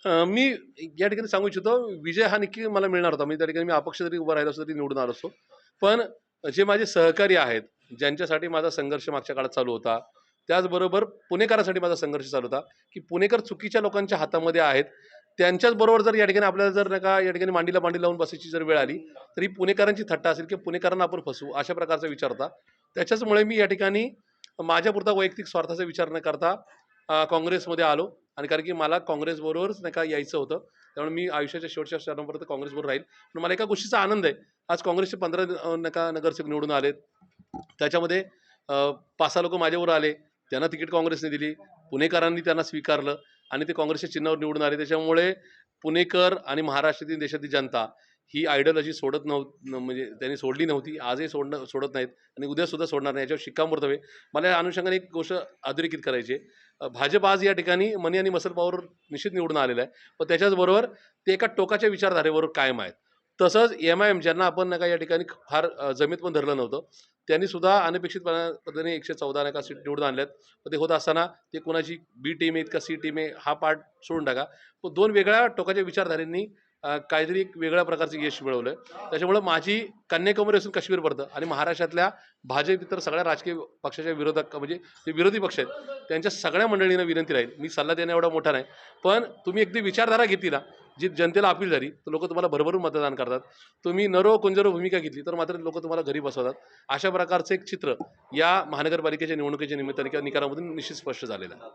मी या ठिकाणी सांगू इच्छितो, विजय हा नक्की मला मिळणार होता. म्हणजे त्या ठिकाणी मी अपक्ष जरी उभा राहिलो असतो तरी निवडून आलो असतो. पण जे माझे सहकारी आहेत, ज्यांच्यासाठी माझा संघर्ष मागच्या काळात चालू होता, त्याचबरोबर पुणेकरांसाठी माझा संघर्ष चालू होता, की पुणेकर चुकीच्या लोकांच्या हातामध्ये आहेत. त्यांच्याच बरोबर जर या ठिकाणी आपल्याला जर नाही का या ठिकाणी मांडीला मांडी लावून बसायची जर वेळ आली, तर ही पुणेकरांची थट्टा असेल किंवा पुणेकरांना आपण फसवू, अशा प्रकारचा विचार होता. त्याच्याचमुळे मी या ठिकाणी माझ्यापुरता वैयक्तिक स्वार्थाचा विचार न करता काँग्रेसमध्ये आलो. आणि कारण की मला काँग्रेसबरोबरच नाही का यायचं होतं. त्यामुळे मी आयुष्याच्या शेवटच्या क्षणापर्यंत काँग्रेसबरोबर राहील. पण मला एका गोष्टीचा आनंद आहे. आज काँग्रेसचे 15 नगरसेवक निवडून आलेत. त्याच्यामध्ये 5-6 लोकं माझ्याबरोबर आले. त्यांना तिकीट काँग्रेसने दिली. पुणेकरांनी त्यांना स्वीकारलं आणि ते काँग्रेसच्या चिन्हावर निवडून आले. त्याच्यामुळे पुणेकर आणि महाराष्ट्रातील देशातील जनता ही आयडिओलॉजी सोडत म्हणजे त्यांनी सोडली नव्हती. आजही सोडत नाहीत आणि उद्यासुद्धा सोडणार नाही. याच्यावर शिक्कामोर्तब आहे. मला या अनुषंगाने एक गोष्ट अधोरेखित करायची आहे. भाजप आज या ठिकाणी मनी आणि मसल पॉवर निश्चित निवडून आलेला आहे. पण त्याच्याचबरोबर ते एका टोकाच्या विचारधारेवर कायम आहेत. तसंच एम-आय-एम ज्यांना आपण नाही का या ठिकाणी फार जमेत पण धरलं नव्हतं. त्यांनी सुद्धा अनपेक्षित पद्धतीने 114 नाही का सीट निवडून आणल्यात. पण ते होत असताना ते कोणाची बी टीम आहे का सी टीम आहे हा पार्ट सोडून टाका. पण 2 वेगळ्या टोकाच्या विचारधारेंनी काहीतरी एक वेगळ्या प्रकारचं यश मिळवलं. त्याच्यामुळं माझी कन्याकुमारी असून काश्मीर पडतं आणि महाराष्ट्रातल्या भाजप इतर सगळ्या राजकीय पक्षाच्या विरोधक म्हणजे जे विरोधी पक्ष आहेत, त्यांच्या सगळ्या मंडळींना विनंती राहील. मी सल्ला देणं एवढा मोठा नाही. पण तुम्ही अगदी विचारधारा घेतली ना, जी जनतेला अपील झाली, तर लोकं तुम्हाला भरभरून मतदान करतात. तुम्ही नरो कुंजरो भूमिका घेतली, तर मात्र लोकं तुम्हाला घरी बसवतात. अशा प्रकारचं एक चित्र या महानगरपालिकेच्या निवडणुकीच्या निमित्ताने किंवा निकालामधून निश्चित स्पष्ट झालेलं आहे.